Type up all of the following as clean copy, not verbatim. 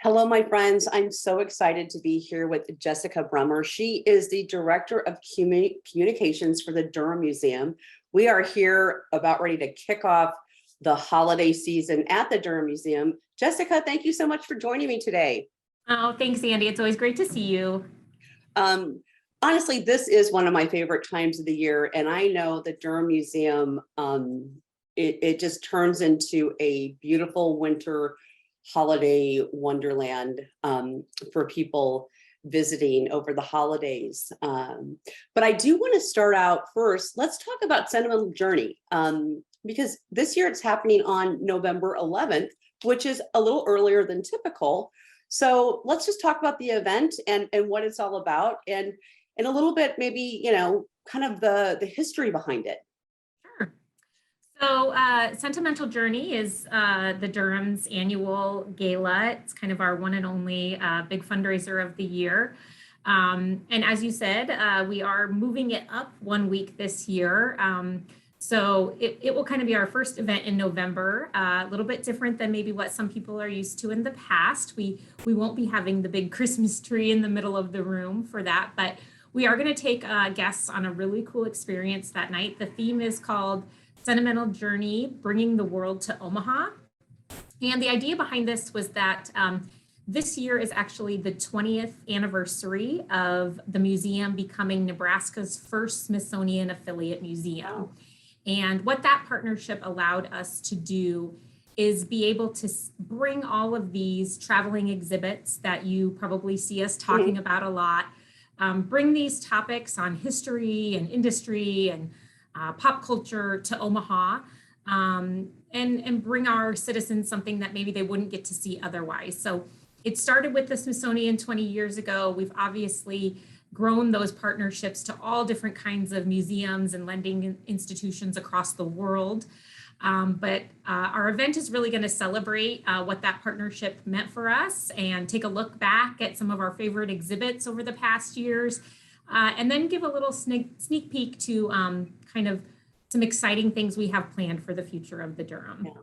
Hello, my friends. I'm so excited to be here with Jessica Brummer. She is the Director of Communications for the Durham Museum. We are here about ready to kick off the holiday season at the Durham Museum. Jessica, thank you so much for joining me today. Oh, thanks, Andy. It's always great to see you. Honestly, this is one of my favorite times of the year, and I know the Durham Museum, it just turns into a beautiful winter holiday wonderland for people visiting over the holidays. But I do want to start out first. Let's talk about Sentimental Journey, because this year it's happening on November 11th, which is a little earlier than typical. So let's just talk about the event and what it's all about, and a little bit maybe, kind of the history behind it. Sure. So Sentimental Journey is the Durham's annual gala. It's kind of our one and only big fundraiser of the year. And as you said, we are moving it up 1 week this year. So it will kind of be our first event in November, a little bit different than maybe what some people are used to in the past. We won't be having the big Christmas tree in the middle of the room for that, but we are going to take guests on a really cool experience that night. The theme is called Sentimental Journey, Bringing the World to Omaha. And the idea behind this was that this year is actually the 20th anniversary of the museum becoming Nebraska's first Smithsonian affiliate museum. And what that partnership allowed us to do is be able to bring all of these traveling exhibits that you probably see us talking about a lot, bring these topics on history and industry and pop culture to Omaha, and bring our citizens something that maybe they wouldn't get to see otherwise. So it started with the Smithsonian 20 years ago. We've obviously grown those partnerships to all different kinds of museums and lending institutions across the world. But our event is really going to celebrate what that partnership meant for us and take a look back at some of our favorite exhibits over the past years, and then give a little sneak peek to kind of some exciting things we have planned for the future of the Durham. Yeah.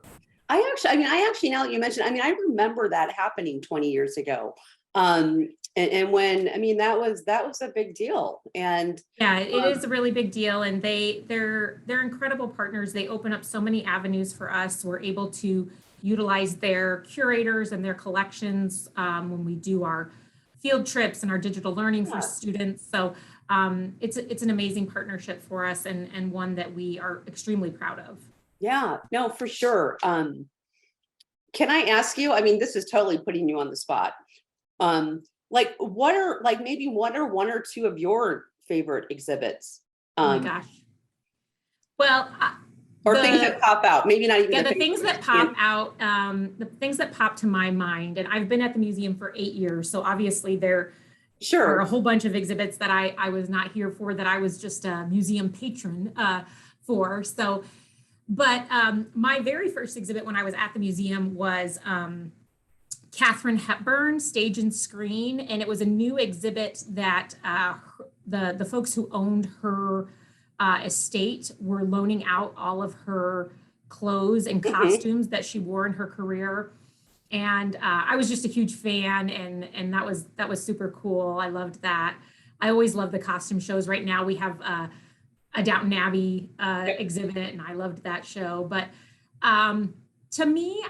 I actually, now that you mentioned, I remember that happening 20 years ago. And when, that was a big deal. And yeah, it is a really big deal. And they're incredible partners. They open up so many avenues for us. We're able to utilize their curators and their collections when we do our field trips and our digital learning for students. So it's an amazing partnership for us, and one that we are extremely proud of. Yeah, no, for sure. Can I ask you, this is totally putting you on the spot. What are maybe one or two of your favorite exhibits? Oh my gosh. Well, or things that pop out, maybe not even. Yeah, the things that pop out, the things that pop to my mind, and I've been at the museum for 8 years, so obviously there are a whole bunch of exhibits that I was not here for, that I was just a museum patron for. So, but my very first exhibit when I was at the museum was Katharine Hepburn, Stage and Screen, and it was a new exhibit that the folks who owned her estate were loaning out all of her clothes and costumes that she wore in her career. And I was just a huge fan, and that was super cool. I loved that. I always love the costume shows. Right now we have a Downton Abbey exhibit, and I loved that show. But to me,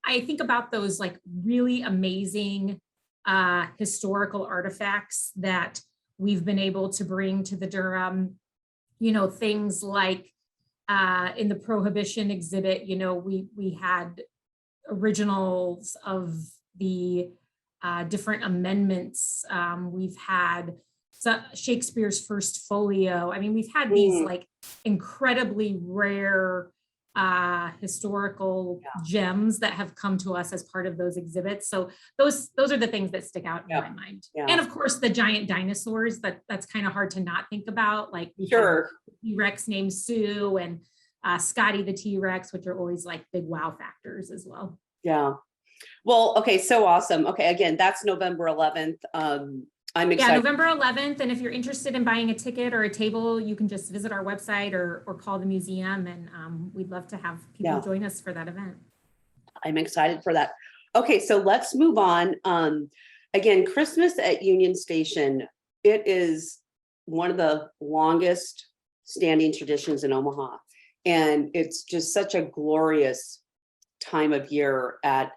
I think about those really amazing historical artifacts that we've been able to bring to the Durham. Things like in the Prohibition exhibit, we had originals of the different amendments. We've had Shakespeare's first folio. We've had these incredibly rare historical gems that have come to us as part of those exhibits. So those are the things that stick out in my mind. And of course the giant dinosaurs, that's kind of hard to not think about, T-Rex named Sue, and Scotty the T-Rex, which are always big wow factors as well. Yeah. Well, okay, so awesome. Okay, again, that's November 11th. I'm excited. Yeah, November 11th. And if you're interested in buying a ticket or a table, you can just visit our website or call the museum, and we'd love to have people join us for that event. I'm excited for that. Okay, so let's move on. Again, Christmas at Union Station, it is one of the longest standing traditions in Omaha. And it's just such a glorious time of year at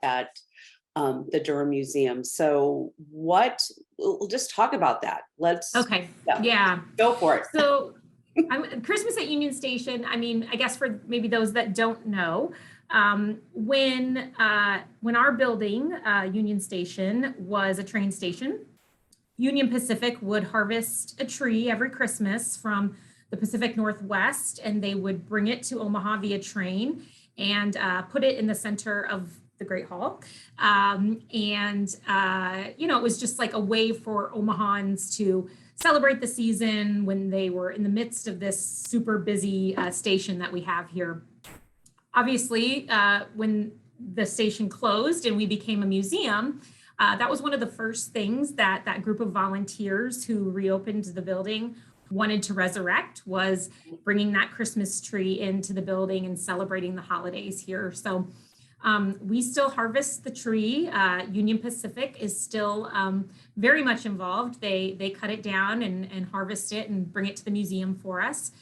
the Durham Museum. So we'll just talk about that. Okay, Yeah, yeah. go for it. So Christmas at Union Station, I mean, I guess for maybe those that don't know, when our building, Union Station, was a train station, Union Pacific would harvest a tree every Christmas from the Pacific Northwest, and they would bring it to Omaha via train and put it in the center of the Great Hall. It was just like a way for Omahans to celebrate the season when they were in the midst of this super busy station that we have here. Obviously, when the station closed and we became a museum, that was one of the first things that group of volunteers who reopened the building wanted to resurrect, was bringing that Christmas tree into the building and celebrating the holidays here. So we still harvest the tree. Union Pacific is still very much involved. They cut it down and harvest it and bring it to the museum for us.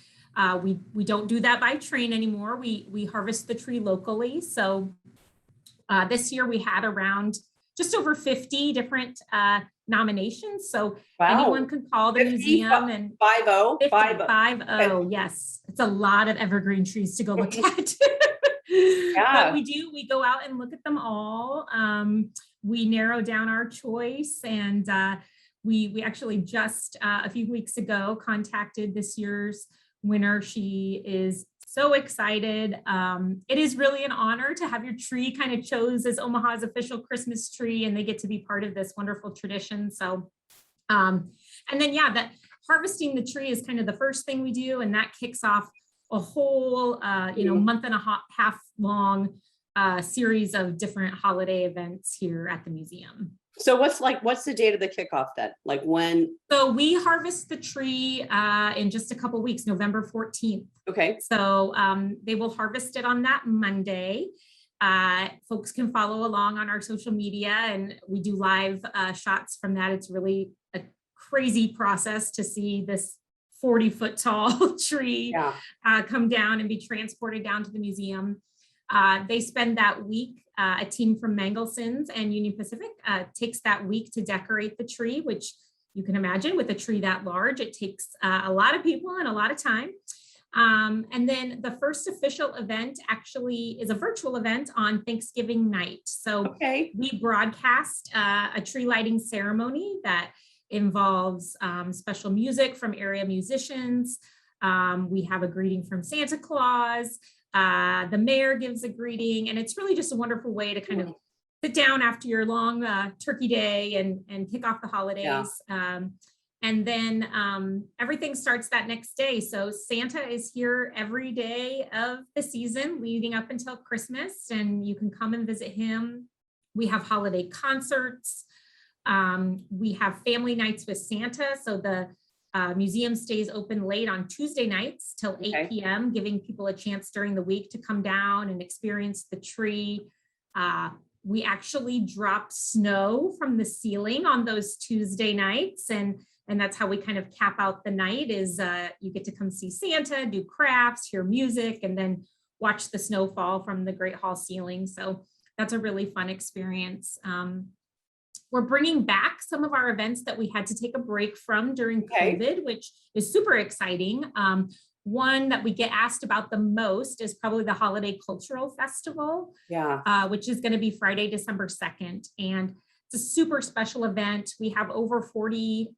We don't do that by train anymore. We harvest the tree locally. So this year we had around just over 50 different nominations. So anyone can call the museum and 50. Yes, it's a lot of evergreen trees to go look at. Yeah. But we go out and look at them all. We narrow down our choice, and we actually just a few weeks ago contacted this year's winner. She is so excited. It is really an honor to have your tree kind of chose as Omaha's official Christmas tree, and they get to be part of this wonderful tradition. So, and then, that harvesting the tree is kind of the first thing we do, and that kicks off a whole, month and a half long series of different holiday events here at the museum. So what's the date of the kickoff then? Like when? So we harvest the tree in just a couple weeks, November 14th. Okay. So they will harvest it on that Monday. Folks can follow along on our social media, and we do live shots from that. It's really a crazy process to see this 40-foot tall tree come down and be transported down to the museum. They spend that week, a team from Mangelson's and Union Pacific takes that week to decorate the tree, which you can imagine with a tree that large, it takes a lot of people and a lot of time. And then the first official event actually is a virtual event on Thanksgiving night. So we broadcast a tree lighting ceremony that involves special music from area musicians. We have a greeting from Santa Claus. The mayor gives a greeting, and it's really just a wonderful way to kind of sit down after your long turkey day and kick off the holidays. And then everything starts that next day. So Santa is here every day of the season leading up until Christmas, and you can come and visit him. We have holiday concerts. We have family nights with Santa. So the museum stays open late on Tuesday nights till 8 p.m., giving people a chance during the week to come down and experience the tree. We actually drop snow from the ceiling on those Tuesday nights. And that's how we kind of cap out the night is you get to come see Santa, do crafts, hear music, and then watch the snow fall from the Great Hall ceiling. So that's a really fun experience. We're bringing back some of our events that we had to take a break from during COVID, which is super exciting. One that we get asked about the most is probably the Holiday Cultural Festival, which is going to be Friday, December 2nd. And it's a super special event. We have over 40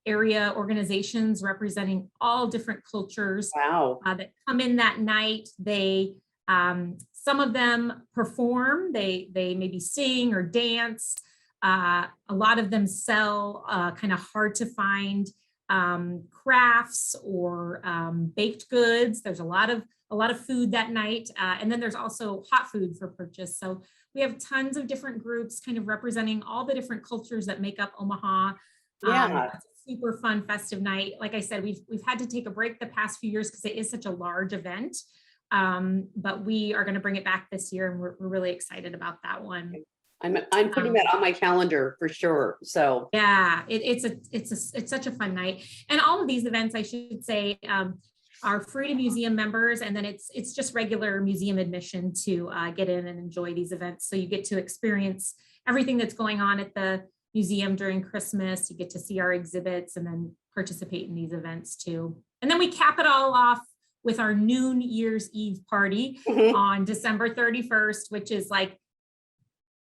area organizations representing all different cultures that come in that night. They some of them perform, they maybe sing or dance. A lot of them sell kind of hard to find crafts or baked goods. There's a lot of food that night. And then there's also hot food for purchase. So we have tons of different groups kind of representing all the different cultures that make up Omaha. It's a super fun festive night. Like I said, we've had to take a break the past few years because it is such a large event. But we are going to bring it back this year, and we're really excited about that one. I'm putting that on my calendar for sure. So Yeah, it's such a fun night. And all of these events, I should say, are free to museum members, and then it's just regular museum admission to get in and enjoy these events. So you get to experience everything that's going on at the museum during Christmas. You get to see our exhibits and then participate in these events too. And then we cap it all off with our New Year's Eve party on December 31st, which is like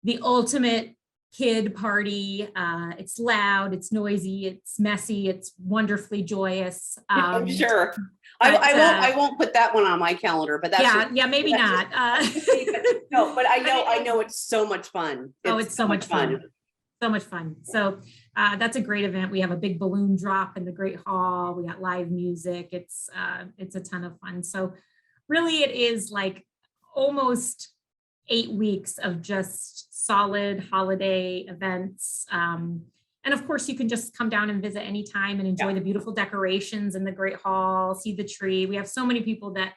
the ultimate kid party. It's loud, it's noisy, it's messy, it's wonderfully joyous. I'm sure. I won't put that one on my calendar, but that's maybe not. No, but I know it's so much fun. It's so much fun. So much fun. So that's a great event. We have a big balloon drop in the Great Hall. We got live music. It's a ton of fun. So really it is like almost 8 weeks of just solid holiday events. And of course you can just come down and visit anytime and enjoy the beautiful decorations in the Great Hall, see the tree. We have so many people that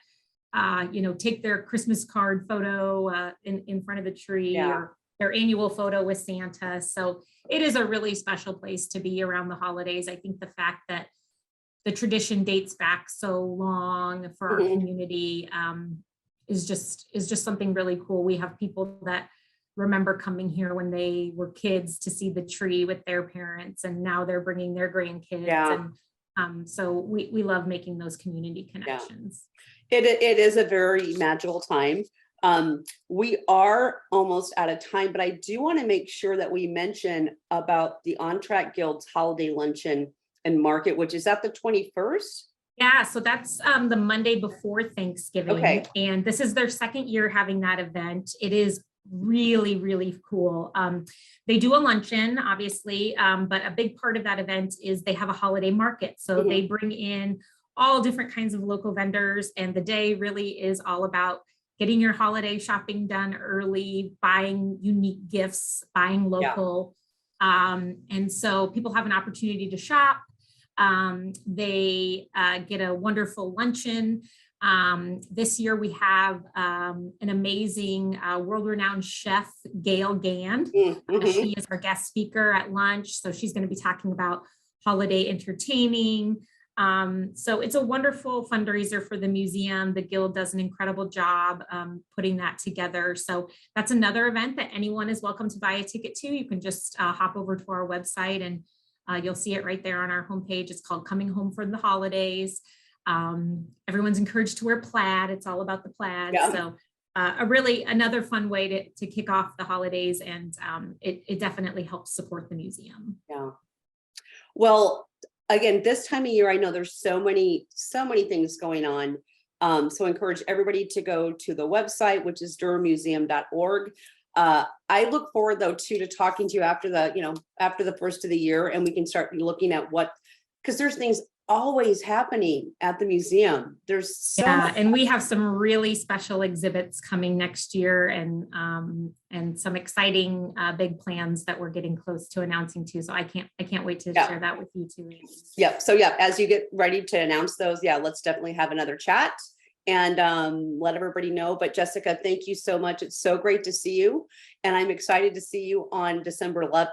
take their Christmas card photo in front of the tree, or their annual photo with Santa. So it is a really special place to be around the holidays. I think the fact that the tradition dates back so long for our community is just something really cool. We have people that remember coming here when they were kids to see the tree with their parents, and now they're bringing their grandkids. And so we love making those community connections. It is a very magical time. We are almost out of time, but I do want to make sure that we mention about the On Track Guild's holiday luncheon and market, which is at the 21st. Yeah, so that's the Monday before Thanksgiving. Okay. And this is their second year having that event. It is really, really cool. They do a luncheon, obviously, but a big part of that event is they have a holiday market. So they bring in all different kinds of local vendors, and the day really is all about getting your holiday shopping done early, buying unique gifts, buying local. And so people have an opportunity to shop. They get a wonderful luncheon. This year we have an amazing world-renowned chef, Gail Gand. She is our guest speaker at lunch. So she's going to be talking about holiday entertaining. So it's a wonderful fundraiser for the museum. The Guild does an incredible job putting that together. So that's another event that anyone is welcome to buy a ticket to. You can just hop over to our website and you'll see it right there on our homepage. It's called Coming Home for the Holidays. Everyone's encouraged to wear plaid. It's all about the plaid. So another fun way to kick off the holidays, and it definitely helps support the museum. Yeah. Well, again, this time of year, I know there's so many things going on. So I encourage everybody to go to the website, which is durhammuseum.org. I look forward though to talking to you after the first of the year, and we can start looking at because there's things always happening at the museum. There's so much. And we have some really special exhibits coming next year, and some exciting big plans that we're getting close to announcing too. So I can't wait to share that with you too. Yep. So as you get ready to announce those, let's definitely have another chat and let everybody know. But Jessica, thank you so much. It's so great to see you, and I'm excited to see you on November 11th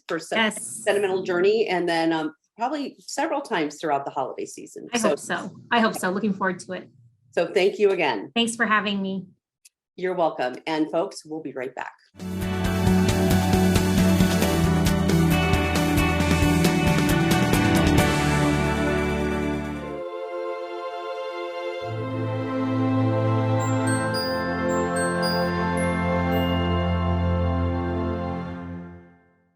for Sentimental Journey, and then probably several times throughout the holiday season. I hope so. Looking forward to it. So thank you again. Thanks for having me. You're welcome. And folks, we'll be right back.